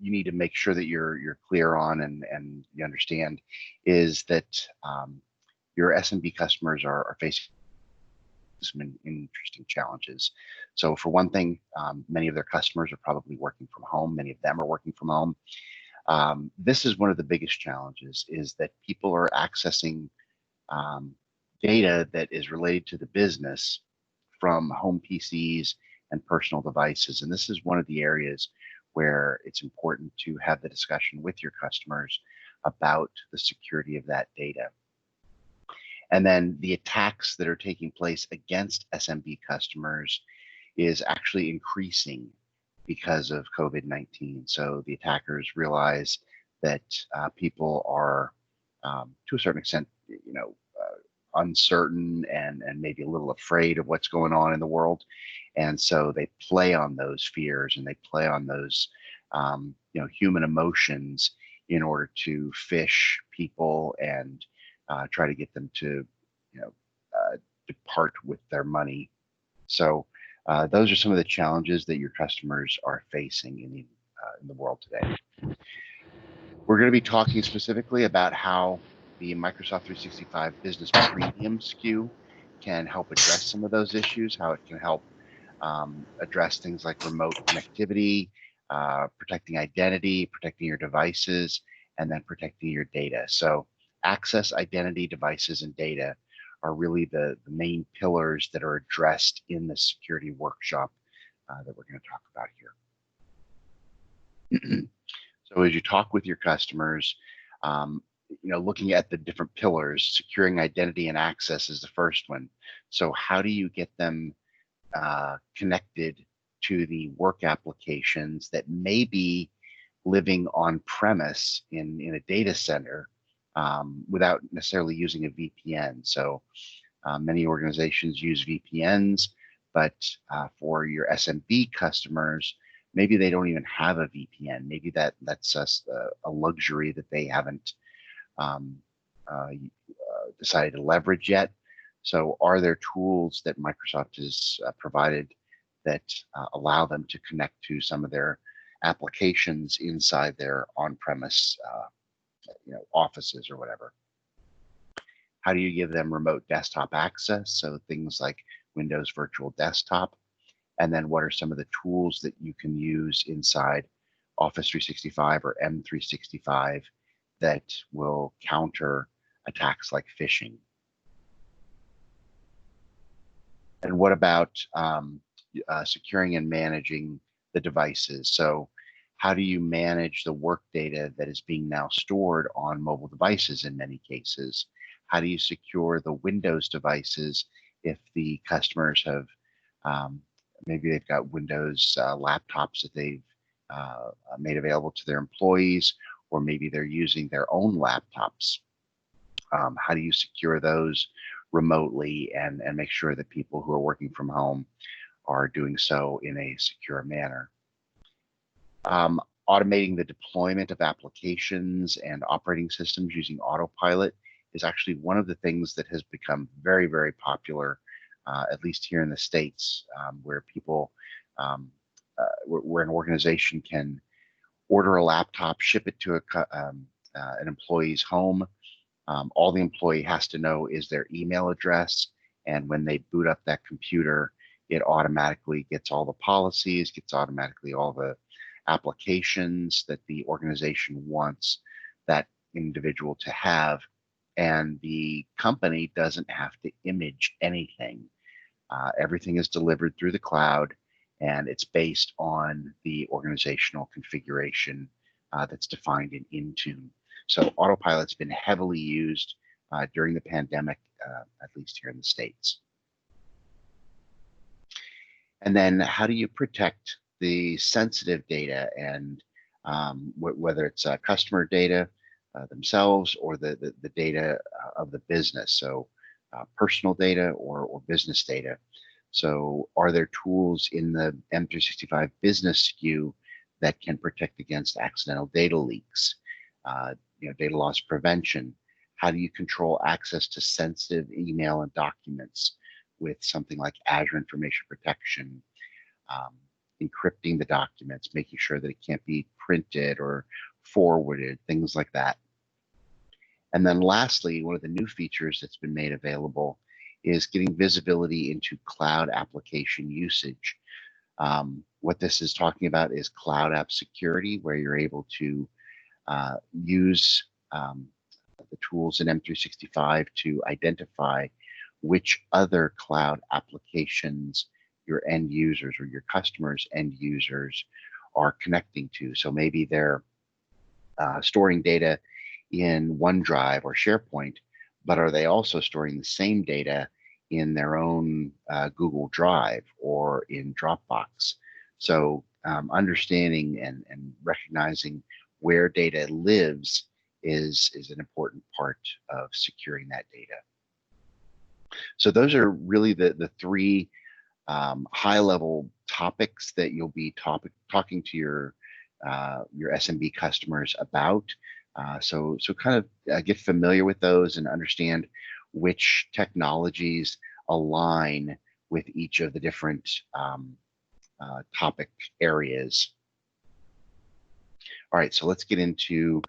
you need to make sure that you're clear on and you understand is that your SMB customers are facing some interesting challenges. So for one thing, many of their customers are probably working from home. Many of them are working from home. This is one of the biggest challenges, is that people are accessing um, data that is related to the business from home PCs and personal devices. And this is one of the areas where it's important to have the discussion with your customers about the security of that data. And then the attacks that are taking place against SMB customers is actually increasing because of COVID-19. So the attackers realize that people are, to a certain extent, uncertain and maybe a little afraid of what's going on in the world, and so they play on those fears and they play on those human emotions in order to fish people and try to get them to depart with their money. So those are some of the challenges that your customers are facing in the world today. We're going to be talking specifically about how the Microsoft 365 Business Premium SKU can help address some of those issues, how it can help address things like remote connectivity, protecting identity, protecting your devices, and then protecting your data. So access, identity, devices, and data are really the main pillars that are addressed in the security workshop that we're going to talk about here. So as you talk with your customers, looking at the different pillars, securing identity and access is the first one. So how do you get them connected to the work applications that may be living on premise in a data center without necessarily using a VPN? So many organizations use VPNs, but for your SMB customers, maybe they don't even have a VPN. Maybe that's just a luxury that they haven't decided to leverage yet. So are there tools that Microsoft has provided that allow them to connect to some of their applications inside their on-premise offices or whatever? How do you give them remote desktop access? So things like Windows Virtual Desktop. And then what are some of the tools that you can use inside Office 365 or M365 that will counter attacks like phishing? And what about securing and managing the devices? So how do you manage the work data that is being now stored on mobile devices in many cases? How do you secure the Windows devices if the customers have maybe they've got Windows laptops that they've made available to their employees, or maybe they're using their own laptops? How do you secure those remotely and make sure that people who are working from home are doing so in a secure manner? Automating the deployment of applications and operating systems using Autopilot is actually one of the things that has become very, very popular, at least here in the States, where people, where an organization can order a laptop, ship it to an employee's home. All the employee has to know is their email address, and when they boot up that computer, it automatically gets all the policies, gets automatically all the applications that the organization wants that individual to have, and the company doesn't have to image anything. Everything is delivered through the cloud, and it's based on the organizational configuration that's defined in Intune. So Autopilot's been heavily used during the pandemic, at least here in the States. And then how do you protect the sensitive data, and whether it's customer data themselves or the data of the business, so personal data or business data? So are there tools in the M365 business SKU that can protect against accidental data leaks, data loss prevention? How do you control access to sensitive email and documents with something like Azure Information Protection? encrypting the documents, making sure that it can't be printed or forwarded, things like that. And then lastly, one of the new features that's been made available is getting visibility into cloud application usage. What this is talking about is cloud app security, where you're able to use the tools in M365 to identify which other cloud applications your end users or your customers' end users are connecting to. So maybe they're storing data in OneDrive or SharePoint, but are they also storing the same data in their own Google Drive or in Dropbox? So understanding and recognizing where data lives is an important part of securing that data. So those are really the three high-level topics that you'll be talking to your SMB customers about. So kind of get familiar with those and understand which technologies align with each of the different topic areas. All right, so let's get into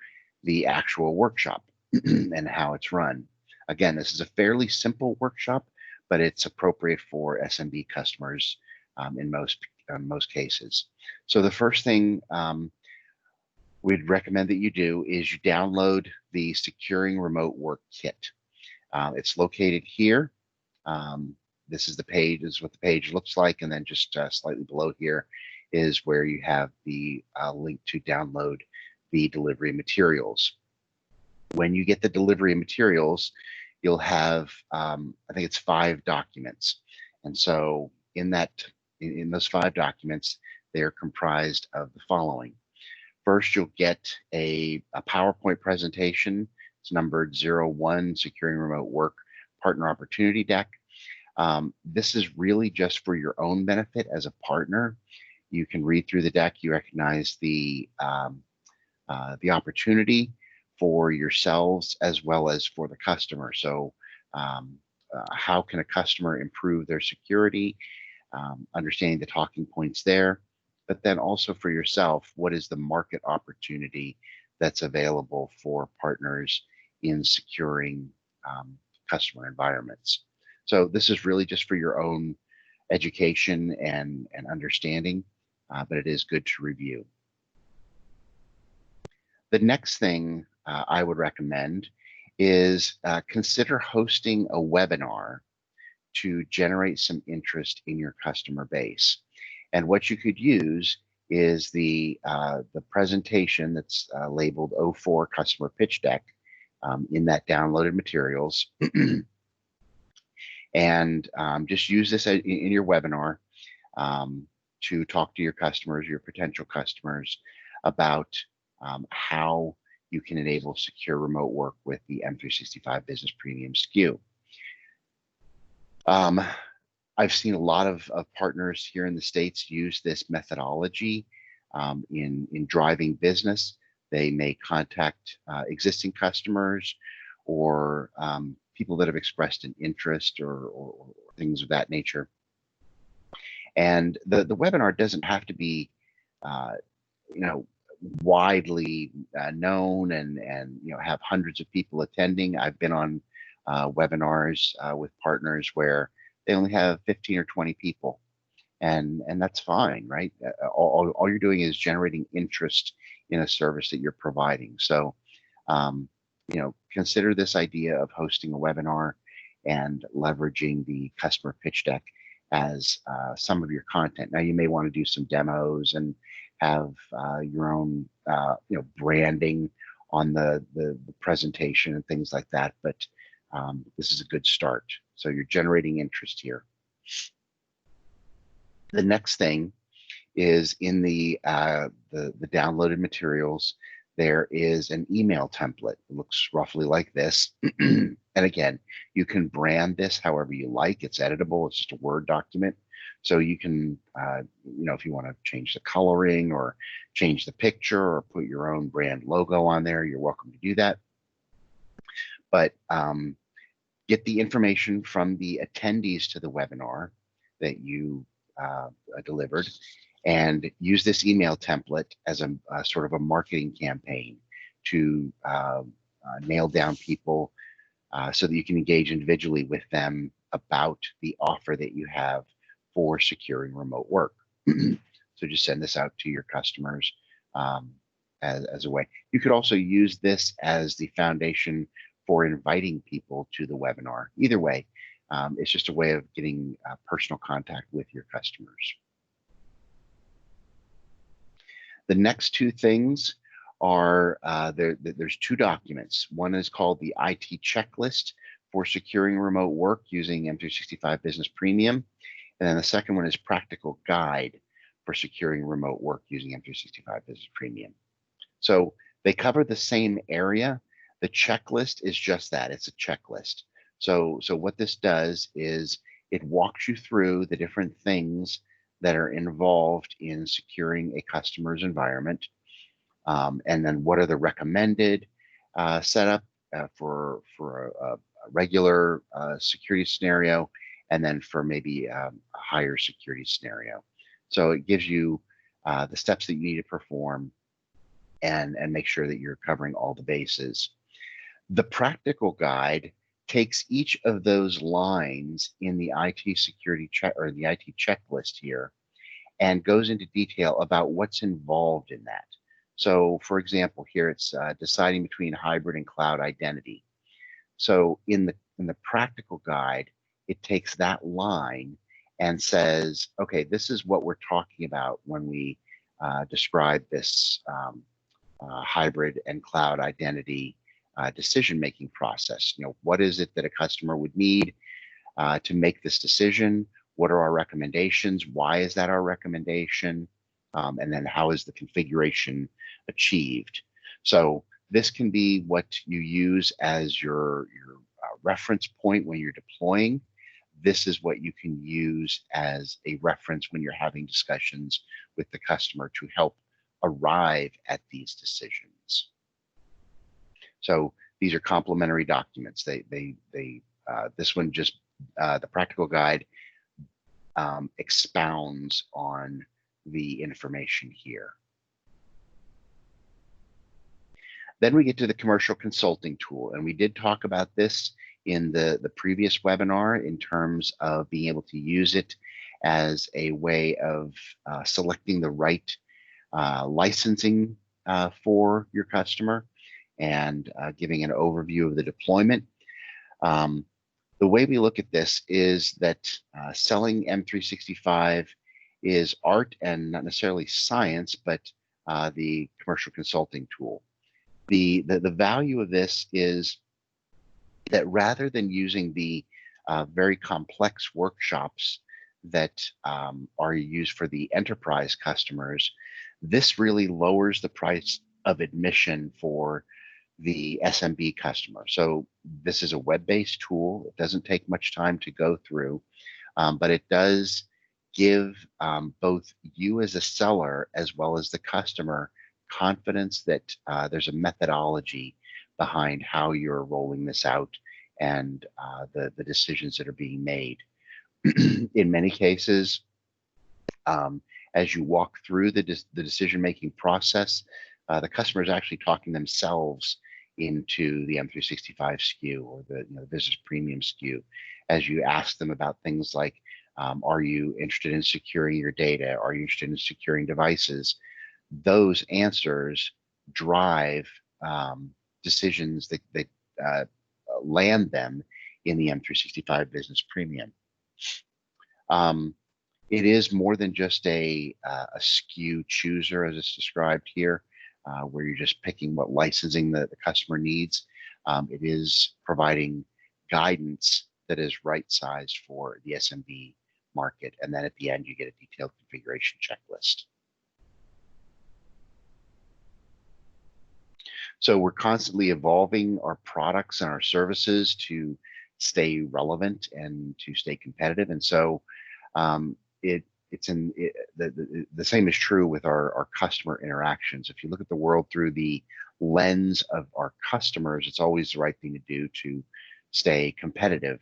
the actual workshop and how it's run. Again, this is a fairly simple workshop, but it's appropriate for SMB customers in most cases. So the first thing we'd recommend that you do is you download the Securing Remote Work Kit. It's located here. This is the page, this is what the page looks like, and then just slightly below here is where you have the link to download the delivery materials. When you get the delivery materials, you'll have, I think it's 5 documents. And so in those 5 documents, they are comprised of the following. First, you'll get a PowerPoint presentation. It's numbered 01, Securing Remote Work Partner Opportunity Deck. This is really just for your own benefit as a partner. You can read through the deck. You recognize the opportunity for yourselves as well as for the customer. So how can a customer improve their security, understanding the talking points there, but then also for yourself, what is the market opportunity that's available for partners in securing customer environments. So this is really just for your own education and understanding, but it is good to review. The next thing I would recommend is consider hosting a webinar to generate some interest in your customer base. And what you could use is the presentation that's labeled 04 Customer Pitch Deck in that downloaded materials. And just use this in your webinar to talk to your customers, your potential customers, about how you can enable secure remote work with the M365 Business Premium SKU. I've seen a lot of partners here in the States use this methodology in driving business. They may contact existing customers or people that have expressed an interest or things of that nature. And the webinar doesn't have to be, widely known and have hundreds of people attending. I've been on webinars with partners where they only have 15 or 20 people, and that's fine, right? All you're doing is generating interest in a service that you're providing. So, consider this idea of hosting a webinar and leveraging the customer pitch deck as some of your content. Now, you may want to do some demos and have your own, branding on the presentation and things like that. But this is a good start. So you're generating interest here. The next thing is in the downloaded materials, there is an email template. It looks roughly like this. And again, you can brand this however you like. It's editable. It's just a Word document. So you can, if you want to change the coloring or change the picture or put your own brand logo on there, you're welcome to do that. But get the information from the attendees to the webinar that you delivered, and use this email template as a sort of a marketing campaign to nail down people so that you can engage individually with them about the offer that you have for securing remote work. So just send this out to your customers as a way. You could also use this as the foundation for inviting people to the webinar. Either way, it's just a way of getting personal contact with your customers. The next two things are, there's two documents. One is called the IT checklist for securing remote work using M365 Business Premium. And then the second one is practical guide for securing remote work using M365 Business Premium. So they cover the same area. The checklist is just that, it's a checklist. So what this does is it walks you through the different things that are involved in securing a customer's environment. And then what are the recommended setup for a regular security scenario, and then for maybe a higher security scenario. So it gives you the steps that you need to perform and make sure that you're covering all the bases. The practical guide takes each of those lines in the IT security check or the IT checklist here and goes into detail about what's involved in that. So for example, here it's deciding between hybrid and cloud identity. So in the practical guide, it takes that line and says, okay, this is what we're talking about when we describe this hybrid and cloud identity decision-making process. You know, what is it that a customer would need to make this decision? What are our recommendations? Why is that our recommendation? And then how is the configuration achieved? So this can be what you use as your reference point when you're deploying. This is what you can use as a reference when you're having discussions with the customer to help arrive at these decisions. So these are complementary documents. This one just, the practical guide expounds on the information here. Then we get to the commercial consulting tool, and we did talk about this in the previous webinar in terms of being able to use it as a way of selecting the right licensing for your customer and giving an overview of the deployment. The way we look at this is that selling M365 is art and not necessarily science, but the commercial consulting tool. The value of this is that rather than using the very complex workshops that are used for the enterprise customers, this really lowers the price of admission for the SMB customer. So this is a web-based tool. It doesn't take much time to go through, but it does give both you as a seller as well as the customer confidence that there's a methodology behind how you're rolling this out and the decisions that are being made. In many cases, as you walk through the decision-making process, the customer is actually talking themselves into the M365 SKU or the Business Premium SKU as you ask them about things like, are you interested in securing your data? Are you interested in securing devices? Those answers drive decisions that land them in the M365 Business Premium. It is more than just a SKU chooser, as it's described here, where you're just picking what licensing the customer needs. It is providing guidance that is right-sized for the SMB market. And then at the end, you get a detailed configuration checklist. So we're constantly evolving our products and our services to stay relevant and to stay competitive. And so the same is true with our customer interactions. If you look at the world through the lens of our customers, it's always the right thing to do to stay competitive.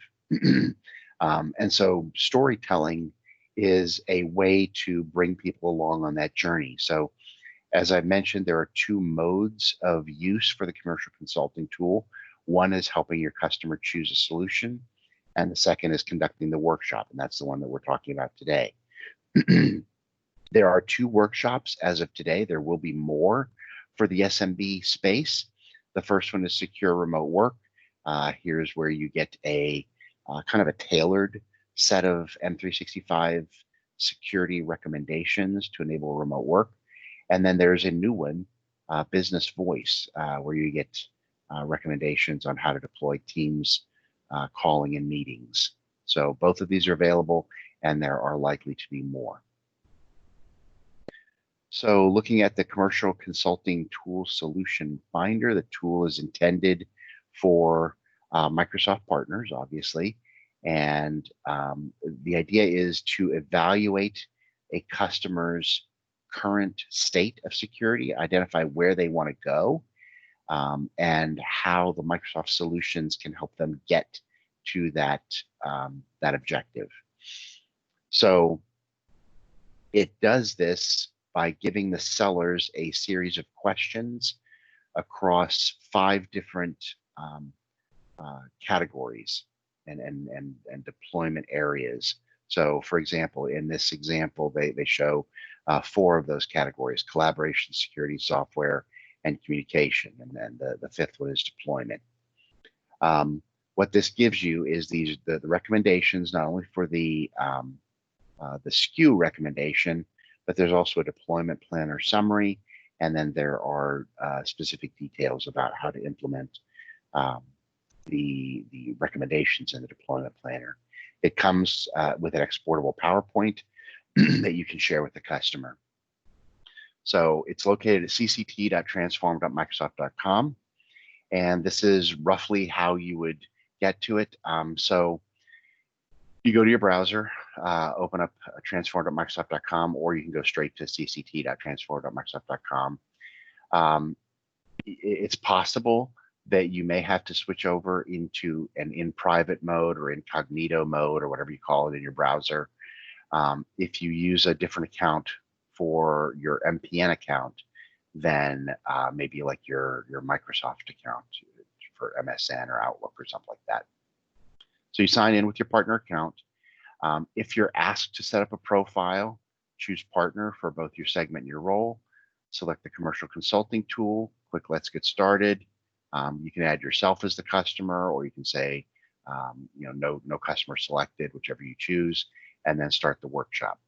And so storytelling is a way to bring people along on that journey. So as I mentioned, there are two modes of use for the commercial consulting tool. One is helping your customer choose a solution, and the second is conducting the workshop, and that's the one that we're talking about today. There are two workshops as of today. There will be more for the SMB space. The first one is secure remote work. Here's where you get a kind of a tailored set of M365 security recommendations to enable remote work. And then there's a new one, Business Voice, where you get recommendations on how to deploy Teams calling and meetings. So both of these are available, and there are likely to be more. So looking at the Commercial Consulting Tool Solution Finder, the tool is intended for Microsoft partners, obviously. And the idea is to evaluate a customer's current state of security, identify where they want to go, and how the Microsoft solutions can help them get to that, that objective. So it does this by giving the sellers a series of questions across 5 different categories and deployment areas. So for example, in this example, they show 4 of those categories: collaboration, security, software, and communication. And then the 5th one is deployment. What this gives you is the recommendations, not only for the SKU recommendation, but there's also a deployment planner summary, and then there are specific details about how to implement the recommendations in the deployment planner. It comes with an exportable PowerPoint that you can share with the customer. So it's located at cct.transform.microsoft.com, and this is roughly how you would get to it. So you go to your browser, open up transform.microsoft.com, or you can go straight to cct.transform.microsoft.com. It's possible that you may have to switch over into an in private mode or incognito mode or whatever you call it in your browser. If you use a different account for your MPN account, then maybe like your Microsoft account for MSN or Outlook or something like that. So you sign in with your partner account. If you're asked to set up a profile, choose partner for both your segment and your role. Select the commercial consulting tool, click Let's Get Started. You can add yourself as the customer, or you can say, no customer selected, whichever you choose, and then start the workshop.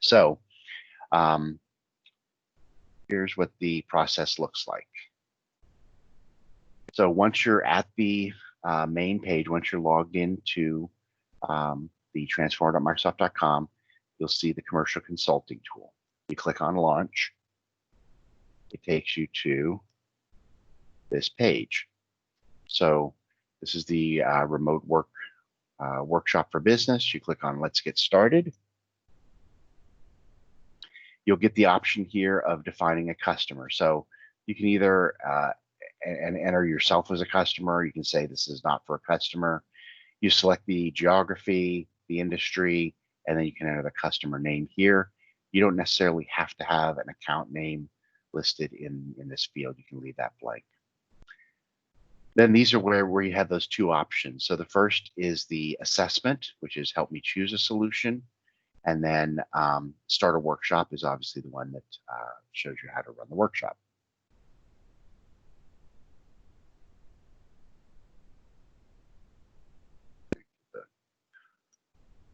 So here's what the process looks like. So once you're at the main page, once you're logged into the transform.microsoft.com, you'll see the commercial consulting tool. You click on launch. It takes you to this page. So this is the remote work workshop for business. You click on Let's Get Started. You'll get the option here of defining a customer. So you can either and enter yourself as a customer. You can say this is not for a customer. You select the geography, the industry, and then you can enter the customer name here. You don't necessarily have to have an account name listed in this field. You can leave that blank. Then these are where you have those 2 options. So the first is the assessment, which is help me choose a solution. And then start a workshop is obviously the one that shows you how to run the workshop.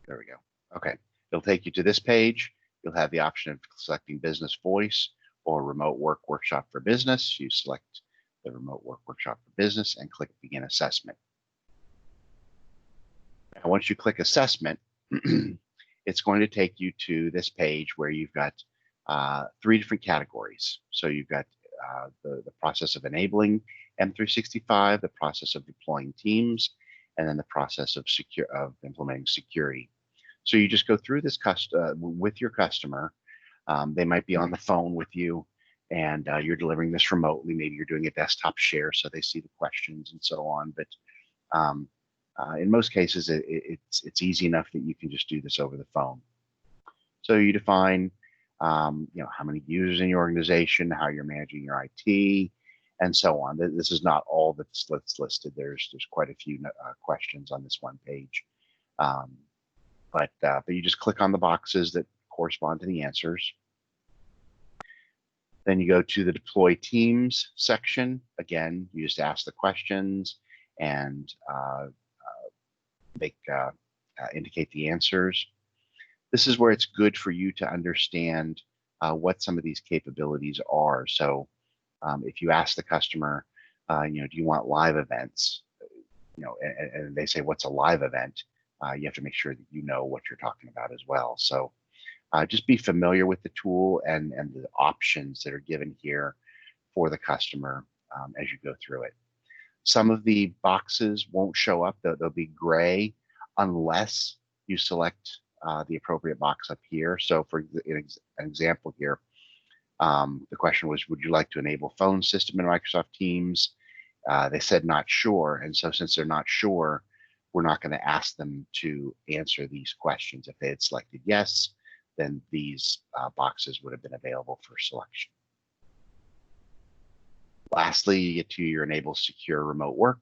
There we go. Okay, it'll take you to this page. You'll have the option of selecting Business Voice or Remote Work Workshop for Business. You select the Remote Work Workshop for Business and click Begin Assessment. Now, once you click Assessment, it's going to take you to this page where you've got 3 different categories. So you've got the process of enabling M365, the process of deploying Teams, and then the process of implementing security. So you just go through this with your customer. They might be on the phone with you, and you're delivering this remotely. Maybe you're doing a desktop share so they see the questions and so on. But In most cases, it's easy enough that you can just do this over the phone. So you define, how many users in your organization, how you're managing your IT, and so on. This is not all that's listed. There's quite a few questions on this one page, but you just click on the boxes that correspond to the answers. Then you go to the deploy teams section. Again, you just ask the questions and indicate the answers. This is where it's good for you to understand what some of these capabilities are. So if you ask the customer, do you want live events? And they say, what's a live event? You have to make sure that you know what you're talking about as well. So just be familiar with the tool and the options that are given here for the customer as you go through it. Some of the boxes won't show up. They'll be gray unless you select the appropriate box up here. So for an example here, the question was, would you like to enable phone system in Microsoft Teams? They said not sure. And so since they're not sure, we're not going to ask them to answer these questions. If they had selected yes, then these boxes would have been available for selection. Lastly, you get to your enable secure remote work.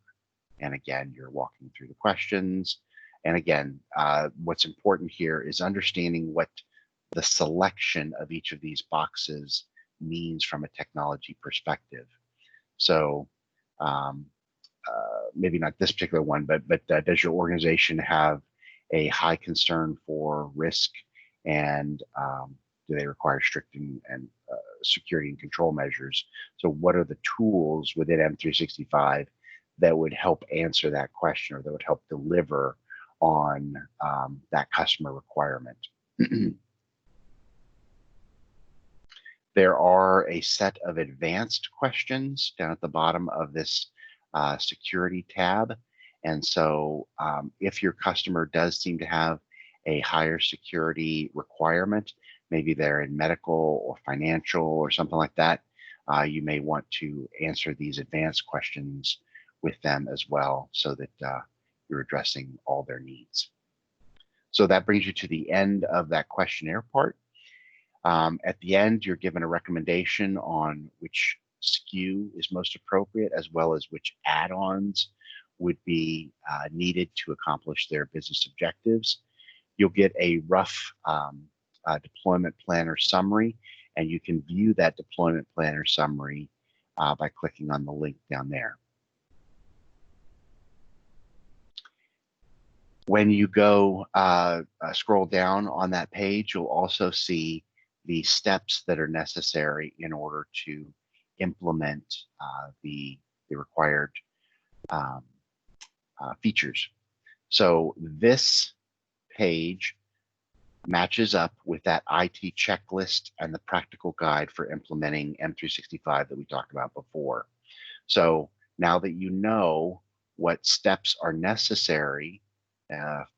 And again, you're walking through the questions. And again, what's important here is understanding what the selection of each of these boxes means from a technology perspective. So maybe not this particular one, but does your organization have a high concern for risk, and do they require strict and security and control measures? So what are the tools within M365 that would help answer that question, or that would help deliver on that customer requirement? There are a set of advanced questions down at the bottom of this security tab. And so if your customer does seem to have a higher security requirement, maybe they're in medical or financial or something like that, you may want to answer these advanced questions with them as well, so that you're addressing all their needs. So that brings you to the end of that questionnaire part. At the end, you're given a recommendation on which SKU is most appropriate, as well as which add-ons would be needed to accomplish their business objectives. You'll get a rough deployment planner summary, and you can view that deployment planner summary by clicking on the link down there. When you go scroll down on that page, you'll also see the steps that are necessary in order to implement the required features. So this page matches up with that IT checklist and the practical guide for implementing M365 that we talked about before. So now that you know what steps are necessary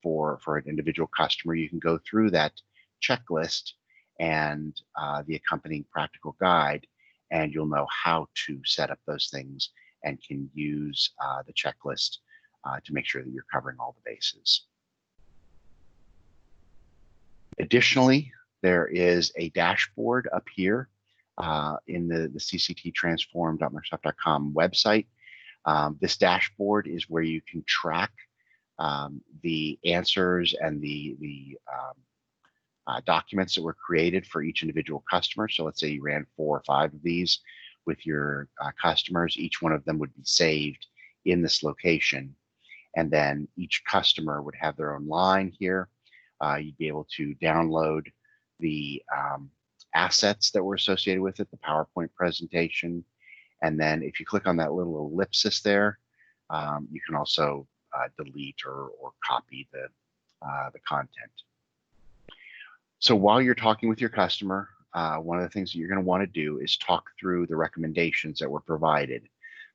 for an individual customer, you can go through that checklist and the accompanying practical guide, and you'll know how to set up those things and can use the checklist to make sure that you're covering all the bases. Additionally, there is a dashboard up here in the ccttransform.microsoft.com website. This dashboard is where you can track the answers and the documents that were created for each individual customer. So let's say you ran 4 or 5 of these with your customers. Each one of them would be saved in this location, and then each customer would have their own line here. You'd be able to download the assets that were associated with it, the PowerPoint presentation, and then if you click on that little ellipsis there, you can also delete or copy the content. So while you're talking with your customer, one of the things that you're going to want to do is talk through the recommendations that were provided.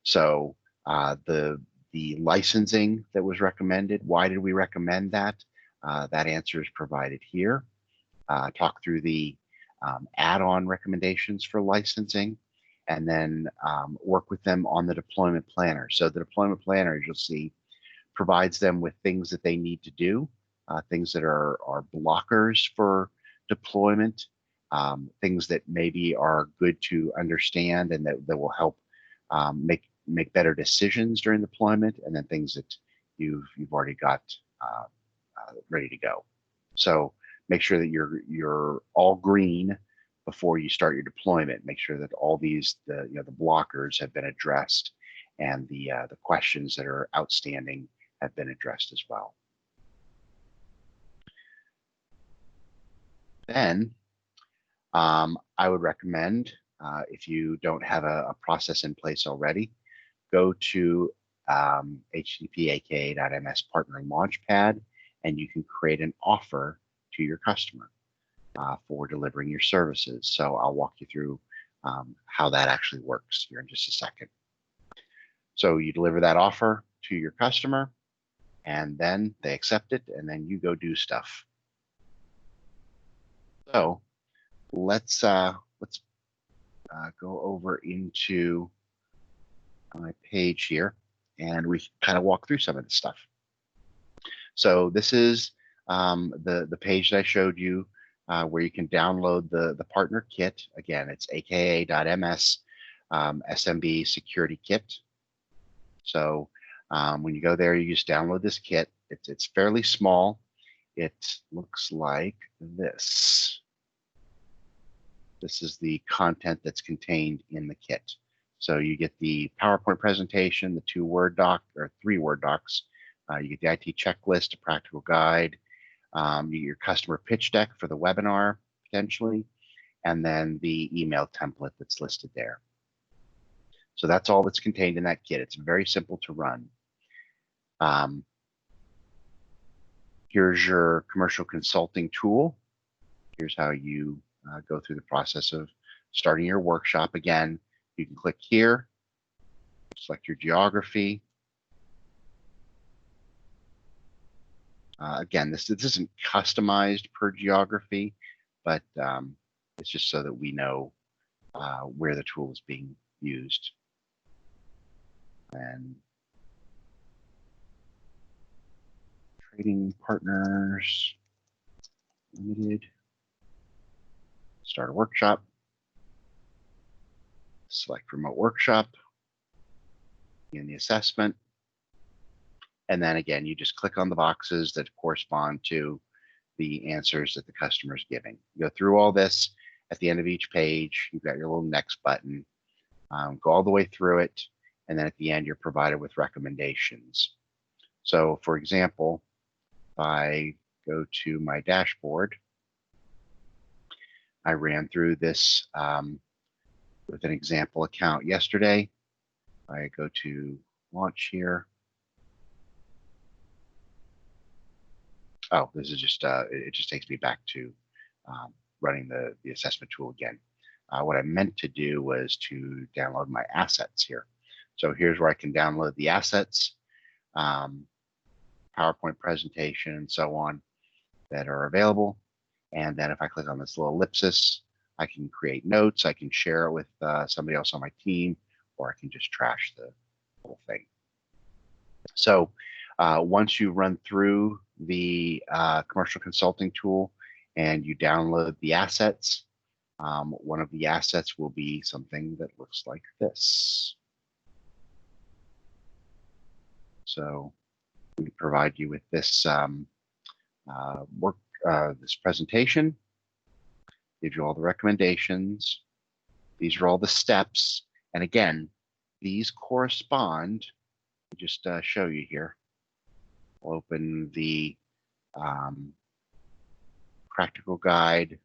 So the licensing that was recommended, why did we recommend that? That answer is provided here. Talk through the add-on recommendations for licensing, and then work with them on the deployment planner. So the deployment planner, as you'll see, provides them with things that they need to do, things that are blockers for deployment, things that maybe are good to understand and that will help make better decisions during deployment, and then things that you've already got ready to go. So make sure that you're all green before you start your deployment. Make sure that all these the blockers have been addressed, and the questions that are outstanding have been addressed as well. Then I would recommend, if you don't have a process in place already, go to http://aka.ms partner launchpad, and you can create an offer to your customer for delivering your services. So I'll walk you through how that actually works here in just a second. So you deliver that offer to your customer, and then they accept it, and then you go do stuff. So let's go over into my page here, and we kind of walk through some of this stuff. So this is the page that I showed you where you can download the partner kit. Again, it's aka.ms SMB security kit. So when you go there, you just download this kit. It's fairly small. It looks like this. This is the content that's contained in the kit. So you get the PowerPoint presentation, the 2 Word doc or 3 Word docs. You get the IT checklist, a practical guide. You get your customer pitch deck for the webinar potentially, and then the email template that's listed there. So that's all that's contained in that kit. It's very simple to run. Here's your commercial consulting tool. Here's how you go through the process of starting your workshop. Again, you can click here, select your geography. Again, this isn't customized per geography, but it's just so that we know where the tool is being used. And Trading Partners Limited. Start a workshop. Select remote workshop. In the assessment. And then again, you just click on the boxes that correspond to the answers that the customer is giving. You go through all this. At the end of each page, you've got your little next button. Go all the way through it. And then at the end, you're provided with recommendations. So for example, if I go to my dashboard, I ran through this with an example account yesterday. I go to launch here. Oh, this is just, it just takes me back to running the assessment tool again. What I meant to do was to download my assets here. So here's where I can download the assets, PowerPoint presentation, and so on that are available. And then if I click on this little ellipsis, I can create notes. I can share it with somebody else on my team, or I can just trash the whole thing. So once you run through the commercial consulting tool and you download the assets, one of the assets will be something that looks like this. So we provide you with this this presentation, give you all the recommendations. These are all the steps. And again, these correspond, just show you here. We'll open the practical guide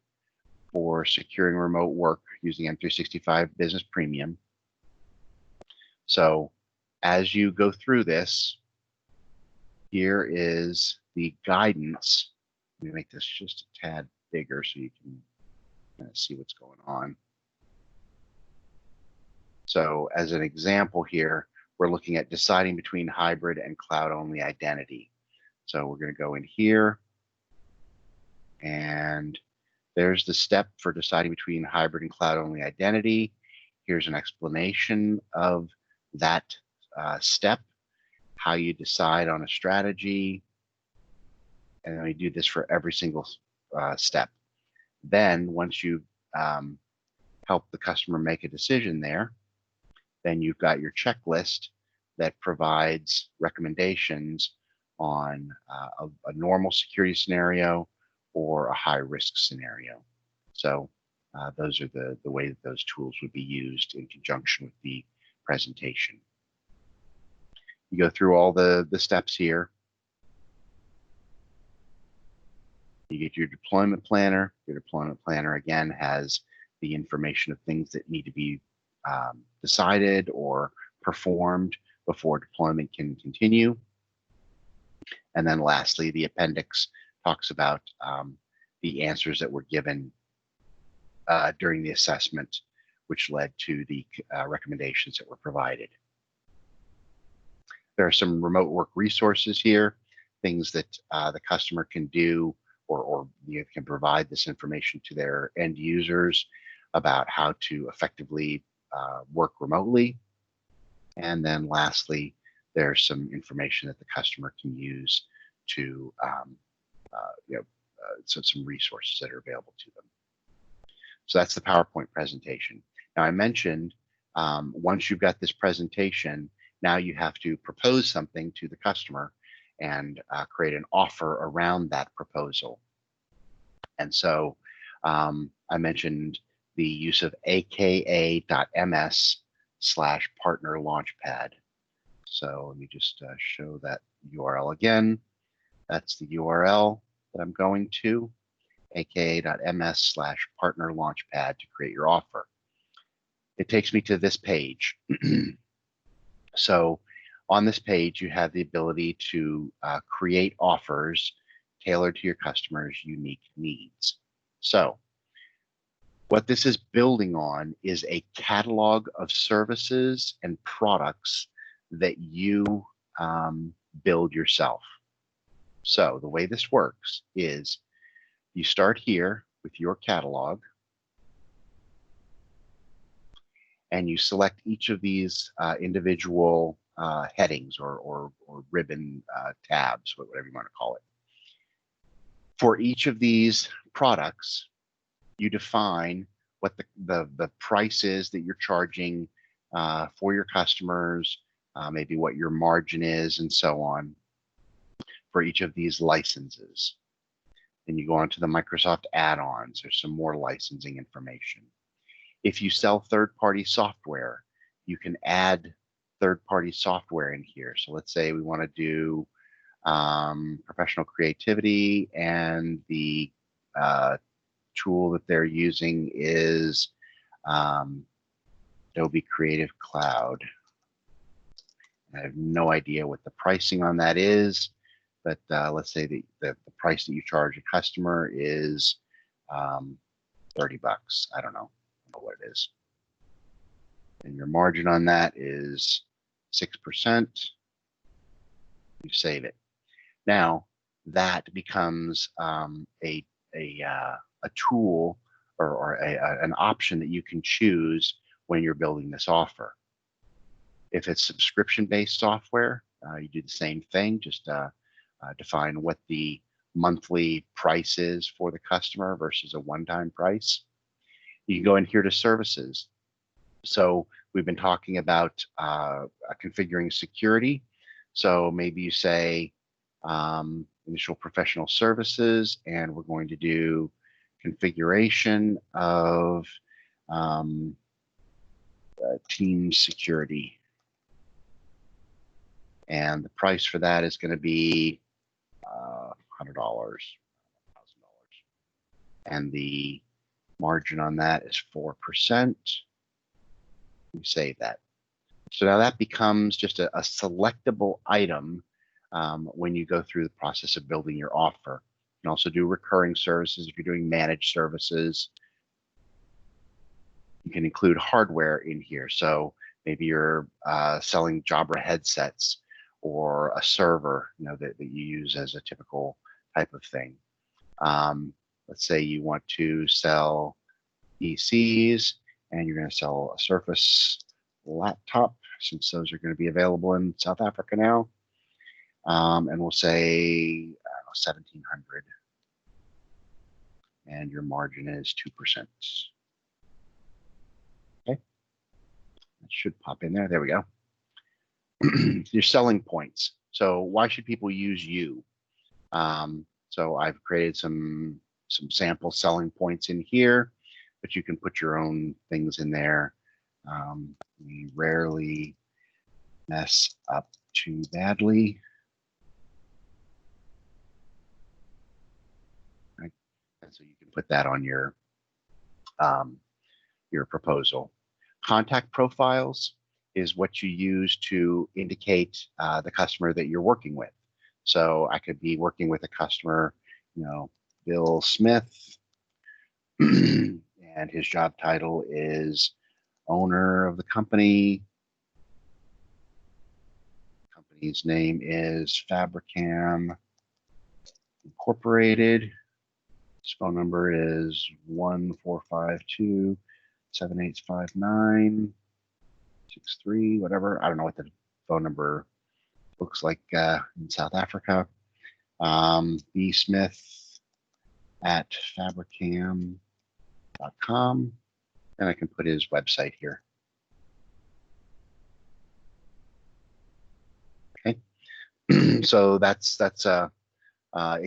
for securing remote work using M365 Business Premium. So as you go through this, here is the guidance. Let me make this just a tad bigger so you can kind of see what's going on. So as an example here, we're looking at deciding between hybrid and cloud-only identity. So we're going to go in here, and there's the step for deciding between hybrid and cloud-only identity. Here's an explanation of that step. how you decide on a strategy, and then we do this for every single step. Then once you help the customer make a decision there, then you've got your checklist that provides recommendations on a normal security scenario or a high risk scenario. So those are the way that those tools would be used in conjunction with the presentation. You go through all the steps here. You get your deployment planner. Your deployment planner, again, has the information of things that need to be decided or performed before deployment can continue. And then lastly, the appendix talks about the answers that were given during the assessment, which led to the recommendations that were provided. There are some remote work resources here, things that the customer can do or can provide this information to their end users about how to effectively work remotely. And then lastly, there's some information that the customer can use to, so some resources that are available to them. So that's the PowerPoint presentation. Now I mentioned once you've got this presentation, now you have to propose something to the customer and create an offer around that proposal. And so I mentioned the use of aka.ms/partner launchpad. So let me just show that URL again. That's the URL that I'm going to, aka.ms/partner launchpad to create your offer. It takes me to this page. So on this page, you have the ability to create offers tailored to your customers' unique needs. So what this is building on is a catalog of services and products that you build yourself. So the way this works is you start here with your catalog, and you select each of these individual headings or ribbon tabs, whatever you want to call it. For each of these products, you define what the price is that you're charging for your customers, maybe what your margin is, and so on for each of these licenses. Then you go on to the Microsoft add-ons. There's some more licensing information. If you sell third-party software, you can add third-party software in here. So let's say we want to do professional creativity, and the tool that they're using is Adobe Creative Cloud. I have no idea what the pricing on that is, but let's say the price that you charge a customer is $30. I don't know what it is. And your margin on that is 6%. You save it. Now that becomes a tool or an option that you can choose when you're building this offer. If it's subscription-based software, you do the same thing. Just define what the monthly price is for the customer versus a one-time price. You can go in here to services. So we've been talking about configuring security. So maybe you say initial professional services, and we're going to do configuration of team security. And the price for that is going to be $100, $1,000. And the margin on that is 4%. We save that. So now that becomes just a selectable item when you go through the process of building your offer. You can also do recurring services if you're doing managed services. You can include hardware in here. So maybe you're selling Jabra headsets or a server, that you use as a typical type of thing. Let's say you want to sell PCs, and you're going to sell a Surface laptop, since those are going to be available in South Africa now. And we'll say 1,700. And your margin is 2%. Okay, that should pop in there. There we go. Your selling points. So why should people use you? So I've created some sample selling points in here, but you can put your own things in there. We rarely mess up too badly. Right? And so you can put that on your proposal. Contact profiles is what you use to indicate the customer that you're working with. So I could be working with a customer, Bill Smith, and his job title is owner of the company. The company's name is Fabricam Incorporated. His phone number is 1-452-7859-63, whatever. I don't know what the phone number looks like in South Africa. bsmith@fabricam.com, and I can put his website here. Okay, so that's it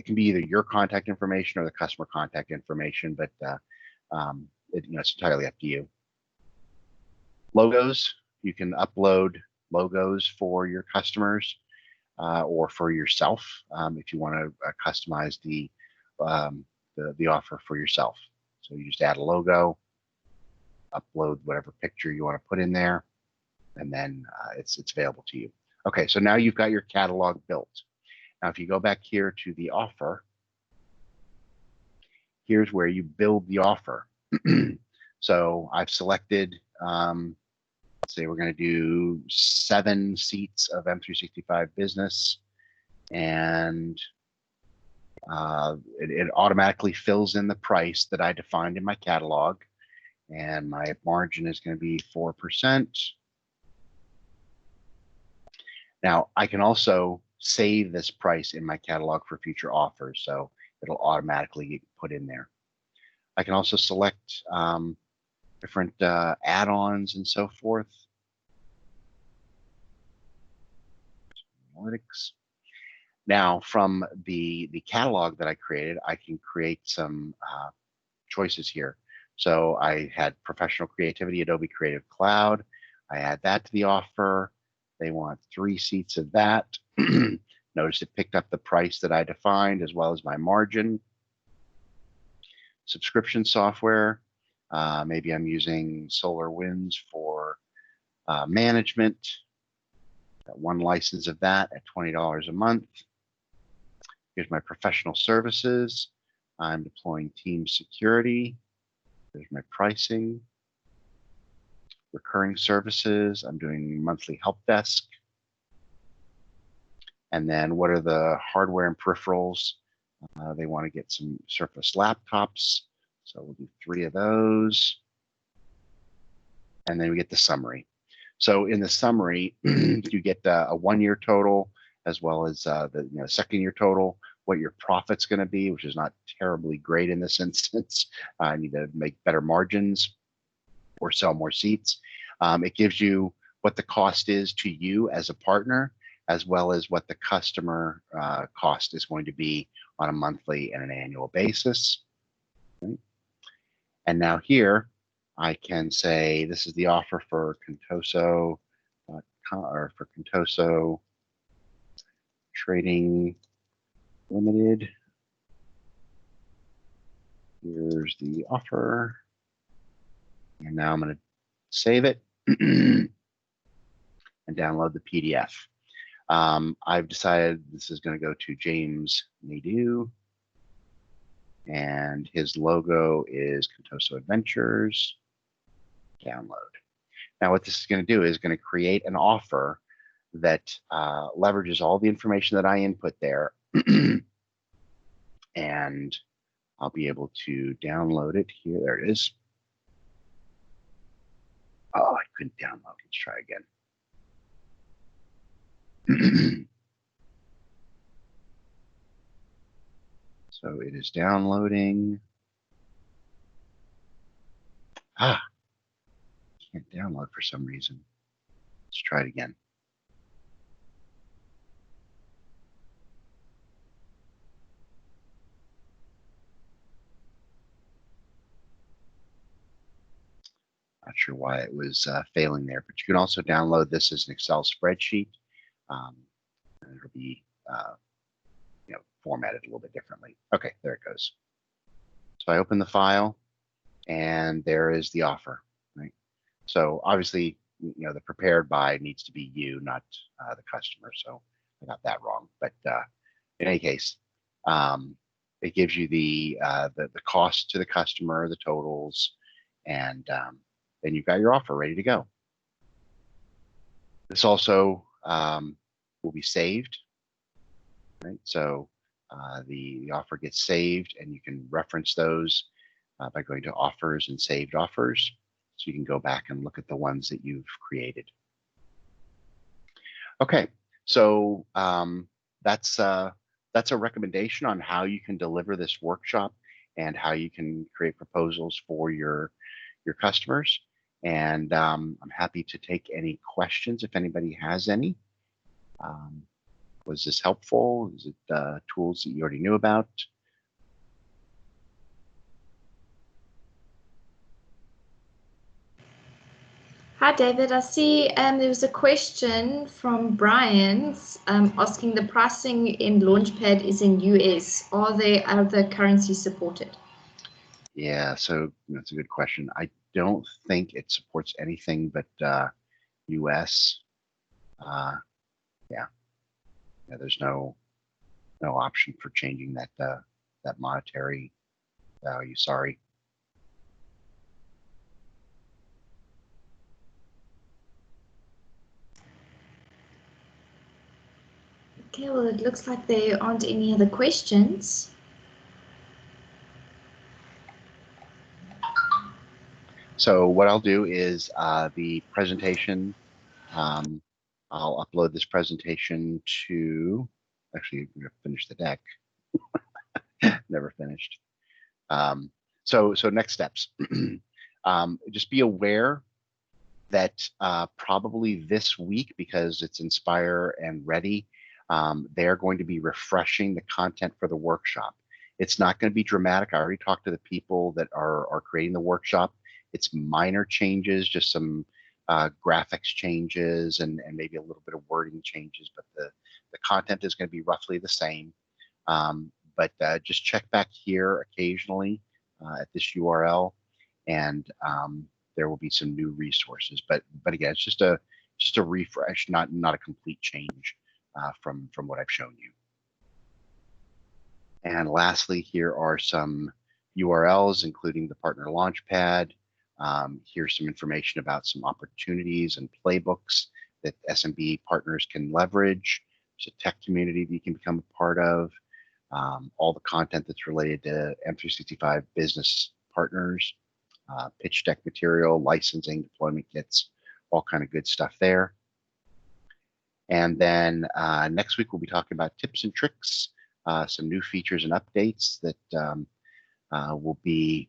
can be either your contact information or the customer contact information, but it's entirely up to you. Logos, you can upload logos for your customers or for yourself if you want to customize the offer for yourself. So you just add a logo, upload whatever picture you want to put in there, and then it's available to you. Okay, so now you've got your catalog built. Now, if you go back here to the offer, here's where you build the offer. So I've selected, let's say we're going to do 7 seats of M365 Business, and it automatically fills in the price that I defined in my catalog, and my margin is going to be 4%. Now, I can also save this price in my catalog for future offers, so it'll automatically get put in there. I can also select different add-ons and so forth. Analytics. Now, from the catalog that I created, I can create some choices here. So I had Professional Creativity, Adobe Creative Cloud. I add that to the offer. They want 3 seats of that. Notice it picked up the price that I defined as well as my margin. Subscription software. Maybe I'm using SolarWinds for management. Got 1 license of that at $20 a month. Here's my professional services. I'm deploying team security. There's my pricing. Recurring services. I'm doing monthly help desk. And then what are the hardware and peripherals? They want to get some Surface laptops. So we'll do 3 of those. And then we get the summary. So in the summary, you get a 1-year total as well as the 2nd-year total, what your profit's going to be, which is not terribly great in this instance. I need to make better margins or sell more seats. It gives you what the cost is to you as a partner, as well as what the customer cost is going to be on a monthly and an annual basis. Okay. And now here, I can say this is the offer for Contoso, or for Contoso Trading Limited. Here's the offer. And now I'm going to save it and download the PDF. I've decided this is going to go to James Nadeau, and his logo is Contoso Adventures. Download. Now what this is going to do is going to create an offer that leverages all the information that I input there, and I'll be able to download it here. There it is. Oh, I couldn't download. Let's try again. So it is downloading. Can't download for some reason. Let's try it again. Not sure why it was failing there, but you can also download this as an Excel spreadsheet. And it'll be formatted a little bit differently. Okay, there it goes. So I open the file, and there is the offer. Right. So obviously, the prepared by needs to be you, not the customer. So I got that wrong. But in any case, it gives you the cost to the customer, the totals, and then you've got your offer ready to go. This also will be saved, right? So the offer gets saved, and you can reference those by going to offers and saved offers. So you can go back and look at the ones that you've created. Okay, so that's a recommendation on how you can deliver this workshop and how you can create proposals for your customers. And I'm happy to take any questions if anybody has any. Was this helpful? Is it tools that you already knew about? Hi, David. I see there was a question from Brian asking the pricing in Launchpad is in US. Are there other currencies supported? Yeah, so that's a good question. I don't think it supports anything but US. Yeah, there's no option for changing that monetary value. Sorry. Okay, well, it looks like there aren't any other questions. So what I'll do is the presentation, I'll upload this presentation to, actually, we're gonna finish the deck. Never finished. So next steps. Just be aware that probably this week, because it's Inspire and Ready, they're going to be refreshing the content for the workshop. It's not going to be dramatic. I already talked to the people that are creating the workshop. It's minor changes, just some graphics changes and maybe a little bit of wording changes, but the content is going to be roughly the same. But just check back here occasionally at this URL, and there will be some new resources. But again, it's just a refresh, not a complete change from what I've shown you. And lastly, here are some URLs, including the Partner Launchpad. Here's some information about some opportunities and playbooks that SMB partners can leverage. There's a tech community that you can become a part of. All the content that's related to M365 business partners, pitch deck material, licensing, deployment kits, all kind of good stuff there. And then next week, we'll be talking about tips and tricks, some new features and updates that will be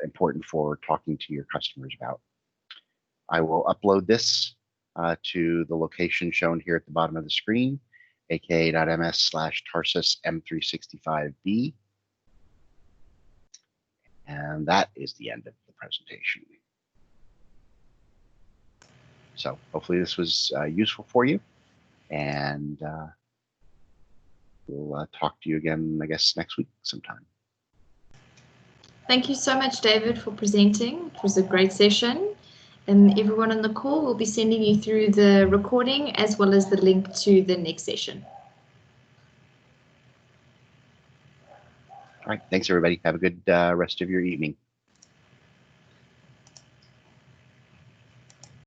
important for talking to your customers about. I will upload this to the location shown here at the bottom of the screen, aka.ms/Tarsus M365B. And that is the end of the presentation. So hopefully this was useful for you, and we'll talk to you again, I guess, next week sometime. Thank you so much, David, for presenting. It was a great session. And everyone on the call will be sending you through the recording as well as the link to the next session. All right. Thanks, everybody. Have a good rest of your evening.